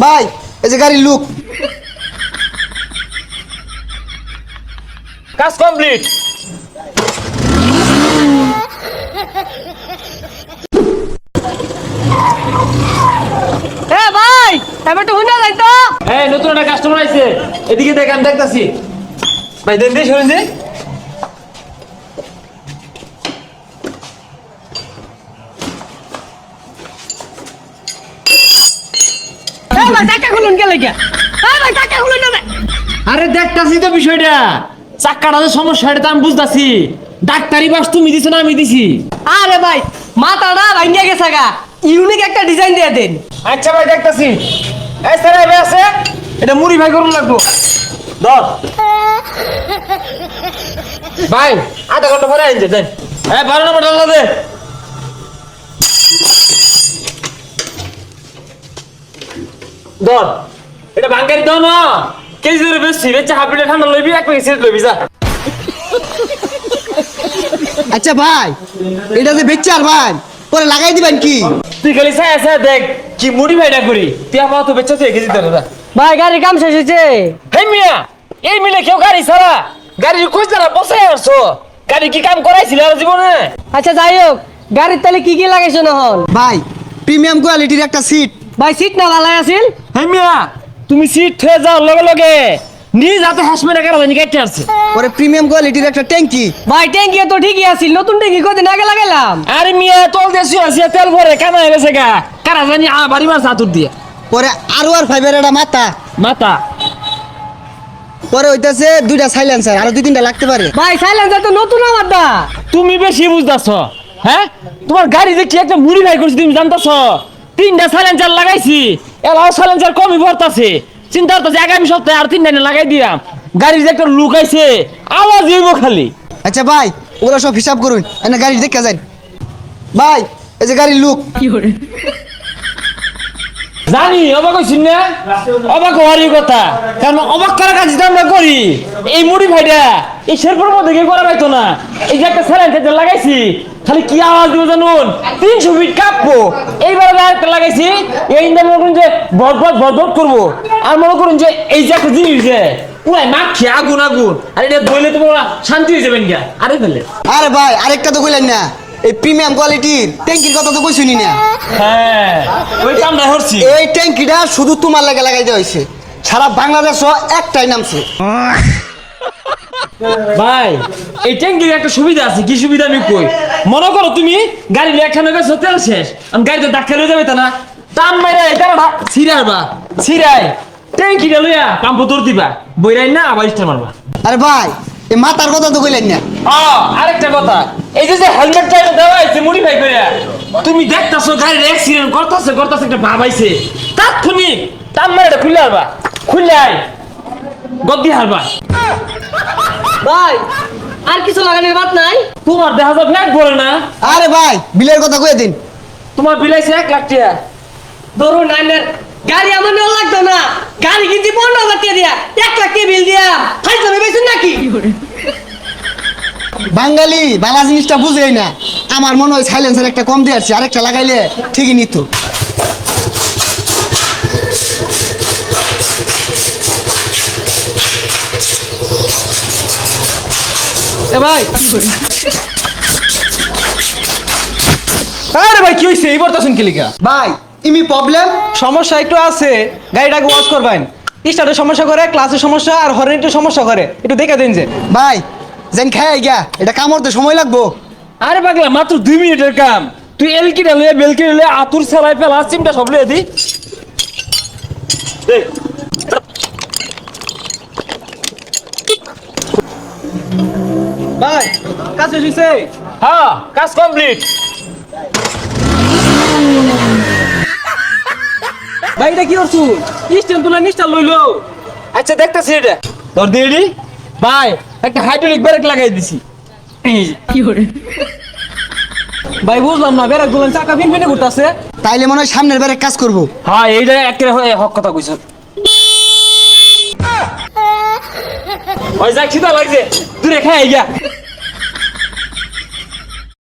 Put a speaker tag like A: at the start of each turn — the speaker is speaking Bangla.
A: ভাই এই যে গাড়ির লুক।
B: কাজ কমপ্লিট।
C: ভাই এবার তো হুন্ডা যাই তো।
B: এই নতুন একটা কাস্টমার আইছে, এদিকে দেখ, আমি দেখতাছি। ভাই দেন দিয়ে শুনুন যে
C: ভাই টাকা খুলুন কে লেগে? ভাই টাকা খুলুন না।
B: আরে দেখতাছি তো বিষয়টা, চাক্কাটা যে সমস্যা এটা তো আমি বুঝতাছি। ডাক্তারি বাস তুমি দিছো না আমি দিছি?
C: আরে ভাই মাথাটা ভাঙিয়া গেছে গা, ইউনিক একটা ডিজাইন দিয়ে দেন।
B: আচ্ছা ভাই দেখতাছি। এই স্যার এবে আছে, এটা মুড়ি ভাই করুন লাগবো। ধর ভাই, আধা ঘন্টা পরে আইন দেন। হ্যাঁ 12 নম্বর ডালা দে। ধর এটা বাঙ্গারি দাও না, কেজি ধরে বেশি বেচে হাফ লিটার ঠান্ডা লইবি, এক প্যাকেট সিগারেট লইবি যা।
A: আচ্ছা ভাই এটা যে বেচার ভাই পরে লাগাই দিবেন কি?
B: তুই খালি চাই আছে দেখ কি মুড়ি ভাইটা করি, তুই আপাতত বেচা তুই কেজি ধরে যা।
C: ভাই গাড়ির কাম শেষ হয়েছে।
B: হে মিয়া, এই মিলে কেউ গাড়ি ছাড়া গাড়ির খোঁজ না বসে আসছো, গাড়ি কি কাম করাইছিল আর জীবনে?
C: আচ্ছা যাই হোক, গাড়ির তাহলে কি কি লাগাইছো না হন?
A: ভাই প্রিমিয়াম কোয়ালিটির একটা সিট।
C: ভাই সিট না ভালাই আছিল?
B: হে মিয়া, তুমি সিট হয়ে যাও লগে লগে নিজ হাতে হাসমের একা জানি কেটে আসছে।
A: পরে প্রিমিয়াম কোয়ালিটির একটা ট্যাঙ্কি।
C: ভাই ট্যাঙ্কি তো ঠিকই আছিল, নতুন ট্যাঙ্কি কদিন আগে লাগাইলাম।
B: আরে মিয়া তোল দেশি আছে তেল ভরে কানা হয়ে গেছে গা, কারা জানি বাড়ি মাছ হাতুর দিয়ে
A: পরে আর5 এর একটা মাথা।
B: মাথা
A: পরে হইতাছে দুইটা সাইলেন্সার, আরো 2-3টা লাগতে পারে।
C: ভাই সাইলেন্সার তো নতুন আমার দা।
B: তুমি বেশি বুঝতেছ। হ্যাঁ তোমার গাড়ি যে কি একটা মুড়ি ভাই করছি তুমি জানতেছ? 3টা সাইলেন্সার লাগাইছি, এলাও সাইলেন্সার কমই পড়তাছে। চিন্তা করতেছি আগামী সপ্তাহে আর 3টা লাগাই দিলাম। গাড়ির যে একটা লুক আইছে, আওয়াজ হইব খালি।
A: আচ্ছা ভাই ওগুলো সব হিসাব করুন, এনে গাড়ি দেখে যান। ভাই এই যে গাড়ির লুক।
B: জানি অবাক হইছি না, অবাক হওয়ারই কথা, কারণ অবাক করার কাজ আমরা করি। এই মুড়ি ভাইটা এই শেরপুর মধ্যে গিয়ে করা পাইতো না। এই যে একটা সাইলেন্সার লাগাইছি, খালি কি আওয়াজ দিব জানুন, 300 ফিট কাঁপবো। এইবার একটা লাগাইছি, এই মনে করুন যে বট করবো। আর মনে করুন যে এই যে একটা জিনিস যে পুরাই মাখি আগুন আগুন, আর এটা বইলে তো শান্তি হয়ে যাবেন গা। আরে ফেলে
A: আরে ভাই আরেকটা তো কইলেন না, এই প্রিমিয়াম কোয়ালিটির ট্যাঙ্কির কথা তো কইছুনি না।
B: হ্যাঁ ওই কামটা হচ্ছি।
A: এই ট্যাঙ্কিটা শুধু তোমার লাগে লাগাই দেওয়া হয়েছে, সারা বাংলাদেশও একটাই নামছে।
B: ভাই এই ট্যাঙ্কির একটা সুবিধা আছে। কি সুবিধা আমি কই, মনে করো তুমি গাড়ি একখানে গেছো, তেল শেষ, আমি গাড়িতে ধাক্কা লয়ে যাবে তা না, টান মাইরা এটা ছিড়াইবা, ছিড়াই ট্যাঙ্কিটা লইয়া পাম্প তোর দিবা, বইরাই না আবার স্টার মারবা।
A: আরে ভাই এই মাথার কথা তো কইলেন না।
B: আরেকটা কথা, এই যে হেলমেটটা দেওয়া হয়েছে মডিফাই করে, তুমি দেখতেছো গাড়ির অ্যাক্সিডেন্ট করতেছে একটা ভাব আইছে, তাৎক্ষণিক টান মাইরা খুলে হারবা, খুলে আই গদ্দি হারবা।
C: ভাই আর কিছু লাগানোর বাদ নাই?
B: তোমার দেখা যায় ফ্ল্যাট বলে না।
A: আরে ভাই বিলের কথা কয়ে দিন।
B: তোমার বিলাইছে 1 লাখ টাকা।
C: ধরুন আইনের গাড়ি আমার নেওয়া লাগতো না, গাড়ি কিনছি 15,000 টাকা দিয়া, 1 লাখ টাকা বিল দিয়া খাই যাবে বেশন নাকি?
A: বাঙালি বালা জিনিসটা বুঝেই না। আমার মনে হয় সাইলেন্সার একটা কম দিয়ে আসছে, আরেকটা লাগাইলে ঠিকই নিত।
B: এ ভাই আরে ভাই কি হইছে এইবার তো শুন কি লিখা?
A: ভাই ইমি প্রবলেম
D: সমস্যা একটু আছে, গাড়িটাকে ওয়াশ করবেন। স্টার্টের সমস্যা করে, ক্লাসের সমস্যা আর হর্নের সমস্যা করে, একটু দেখে দিন যে।
A: ভাই যেন খাই গিয়া এটা কামড়তে সময় লাগবো।
B: আরে পাগলা মাত্র 2 মিনিটের কাম, তুই এলকিটা লয়ে বেলকিটা লয়ে আতুর চালাই ফেলা চিমটা সব লয়ে দি।
D: ভাই কাজ শেষ হইছে?
B: হ্যাঁ কাজ কমপ্লিট।
D: ভাই এটা কি করছু? স্ট্যান্ড তুলে নিস্টার লইলো।
B: আচ্ছা দেখতাছি এটা তোর দিদি। ভাই একটা হাইড্রোলিক ব্রেক লাগাই দিছি।
D: ভাই বুঝলাম না, বেড়া গুলো চাকা ফিনফিনে ঘুরতাছে।
A: তাইলে মনে হয় সামনের বারে কাজ করবো।
B: হ্যাঁ এইটা একেবারে হক কথা কইছ। ওই যাই খিদা লাগছে, দূরে খাই গিয়া।